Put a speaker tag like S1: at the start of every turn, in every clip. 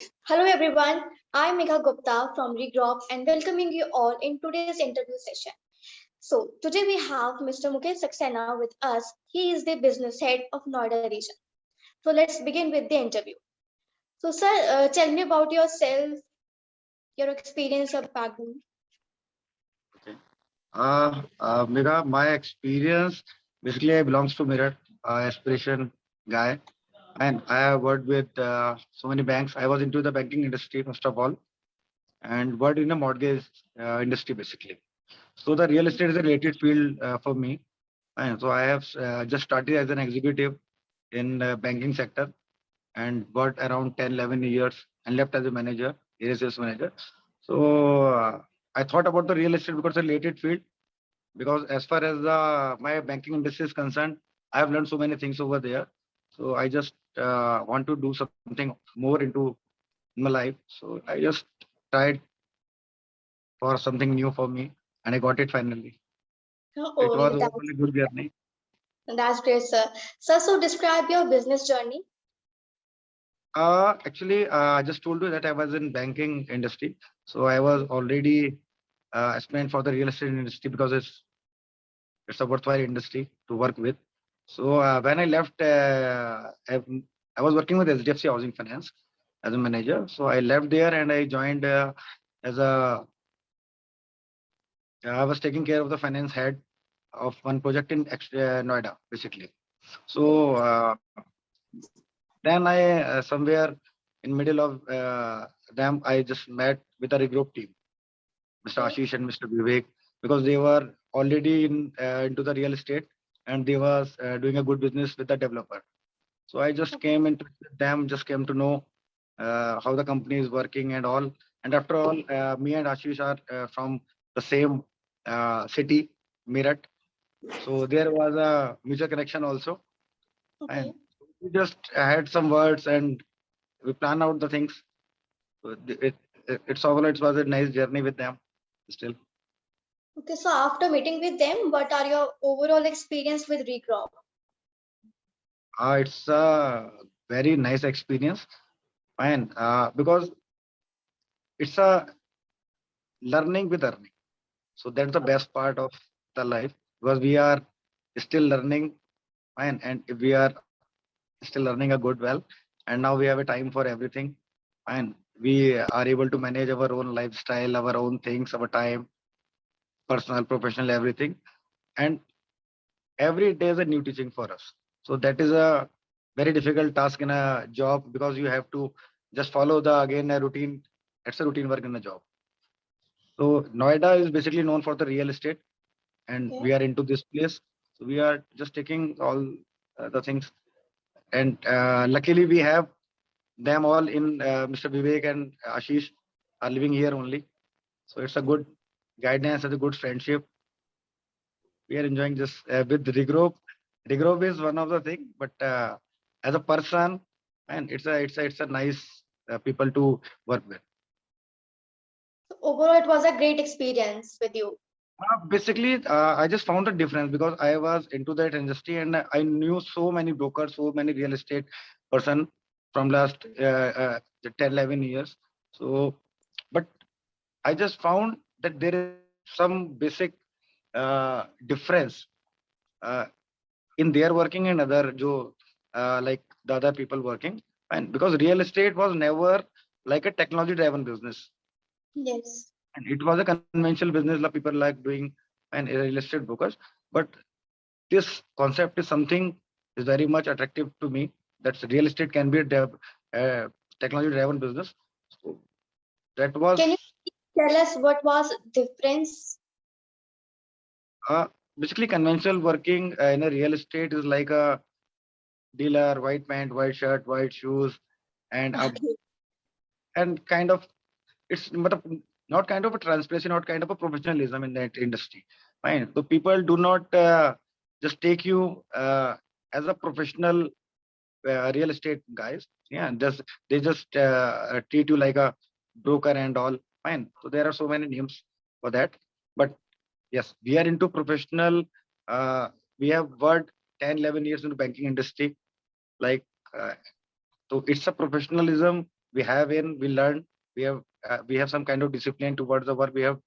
S1: Hello everyone, I'm Megha Gupta from Regrop and welcoming you all in today's interview session. So today we have Mr. Mukesh Saxena with us. He is the business head of Noida region. So let's begin with the interview. So sir, tell me about yourself, your experience, your background.
S2: Okay. Mira, my experience basically I belongs to Mirror, aspiration guy, and I have worked with so many banks. I was into the banking industry first of all, and worked in the mortgage industry basically. So the real estate is a related field for me, and so I have just started as an executive in banking sector and worked around 10, 11 years and left as a manager, area sales manager. So I thought about the real estate because it's a related field because as far as my banking industry is concerned, I have learned so many things over there. So I just want to do something more into my life. So I just tried for something new for me, and I got it finally. It
S1: Oh,
S2: was overall a good journey.
S1: that's great, sir. Sir, so describe your business journey.
S2: Actually, I just told you that I was in banking industry, so I was already aspiring for the real estate industry because it's a worthwhile industry to work with. So when I left, I was working with SDFC Housing Finance as a manager. So I left there and I joined as a. I was taking care of the finance head of one project in Noida, basically. So then I somewhere in middle of them, I just met with a regroup team, Mr.
S1: Okay.
S2: Ashish and Mr. Vivek, because they were already into the real estate and they was doing a good business with the developer. So I just came into them, just came to know how the company is working and all. And after all, me and Ashish are from the same city, Meerut. So there was a mutual connection also.
S1: Okay.
S2: And we just had some words and we plan out the things. So it's overall, it was a nice journey with them still.
S1: Okay, so after meeting with them, what are your overall experience with Regrop?
S2: It's a very nice experience. And because it's a learning with earning. So that's the best part of the life because we are still learning and if we are still learning a good well and now we have a time for everything and we are able to manage our own lifestyle, our own things, our time, personal, professional, everything. And every day is a new teaching for us. So that is a very difficult task in a job because you have to just follow the again a routine. It's a routine work in a job. So Noida is basically known for the real estate and
S1: Okay.
S2: we are into this place. So we are just taking all the things, and luckily we have them all in Mr. Vivek and Ashish are living here only. So it's a good guidance and a good friendship. We are enjoying this with Regroup. Regroup is one of the thing, but as a person, and it's a nice people to work with.
S1: So overall, it was a great experience with you.
S2: Basically, I just found a difference because I was into that industry and I knew so many brokers, so many real estate person from last 10, 11 years. So, but I just found that there is some basic difference uh, in their working and other like the other people working. And because real estate was never like a technology driven business
S1: Yes.
S2: and it was a conventional business that people like doing and real estate brokers. But this concept is something is very much attractive to me. That real estate can be a technology driven business. So that
S1: Can you
S2: was
S1: tell us what was difference?
S2: uh, basically conventional working in a real estate is like a dealer, white pant, white shirt, white shoes, and
S1: Okay.
S2: and kind of it's not kind of a transparency, not kind of a professionalism in that industry. Fine. So people do not just take you as a professional real estate guys. Yeah, just they just treat you like a broker and all. Fine. So there are so many names for that. But yes, we are into professional. Uh, we have worked 10, 11 years in the banking industry. Like uh, so, it's a professionalism we have we learn, we have some kind of discipline towards the work. We have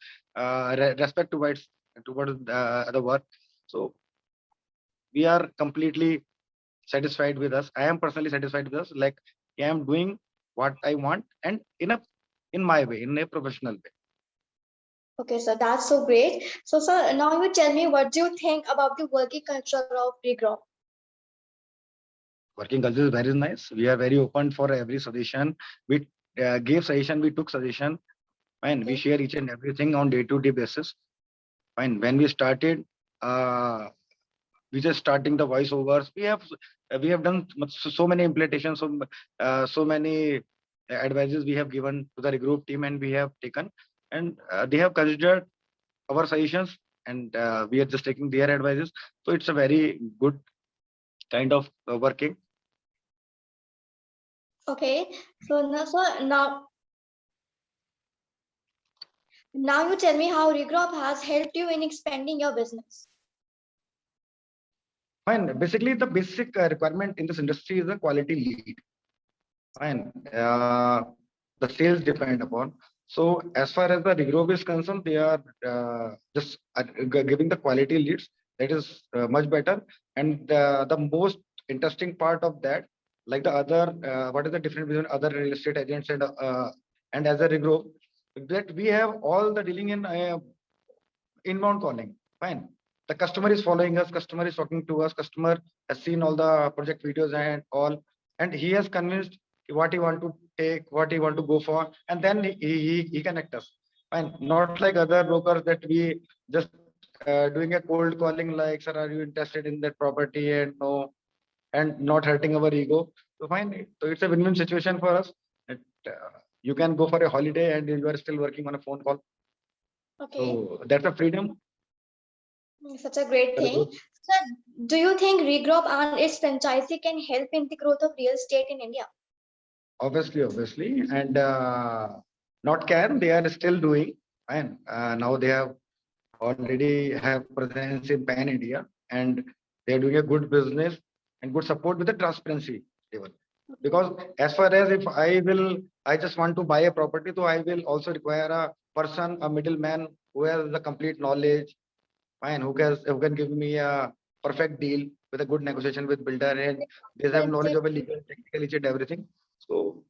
S2: respect towards the work. So we are completely satisfied with us. I am personally satisfied with us. Like I am doing what I want and in my way, in a professional way.
S1: Okay, so that's so great. So, sir, now you tell me, what do you think about the working culture of Regrop?
S2: Working culture is very nice. We are very open for every suggestion. We gave suggestion, we took suggestion, and we
S1: Okay.
S2: share each and everything on day-to-day basis. Fine. When we started, we just starting the voiceovers. We have done so many implementations, so many advices we have given to the group team, and we have taken, and they have considered our suggestions, and we are just taking their advices. So it's a very good kind of working.
S1: Okay. So now you tell me how Regrop has helped you in expanding your business.
S2: Fine. Basically, the basic requirement in this industry is a quality lead. Fine. The sales depend upon. So as far as the Regrove is concerned, they are just giving the quality leads. That is much better. And the most interesting part of that, like the other, what is the difference between other real estate agents and as a Regrove, that we have all the dealing in inbound calling. Fine. The customer is following us, customer is talking to us, customer has seen all the project videos and all, and he has convinced what he want to take, what he want to go for, and then he connect us. Fine. Not like other brokers that we just doing a cold calling like, sir, are you interested in that property, and no, and not hurting our ego. So fine. So it's a win-win situation for us. That, you can go for a holiday and you are still working on a phone call.
S1: Okay.
S2: So that's a freedom.
S1: Such a great thing. Sir, do you think Regrop and its franchisee can help in the growth of real estate in India?
S2: Obviously, and not can, they are still doing, and now they have already have presence in pan India, and they are doing a good business and good support with the transparency level. Because as far as if I just want to buy a property, so I will also require a person, a middleman who has the complete knowledge, fine, who can give me a perfect deal with a good negotiation with builder, and they have knowledge of a legal, technical, each and everything. So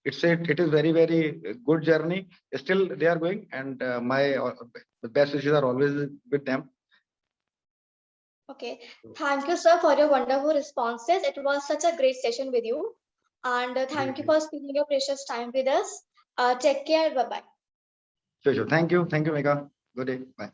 S2: it is very good journey. Still they are going, and my best wishes are always with them.
S1: Okay. Thank you, sir, for your wonderful responses. It was such a great session with you. And thank you for spending your precious time with us. Take care. Bye-bye.
S2: Sure. Thank you, Megha. Good day. Bye.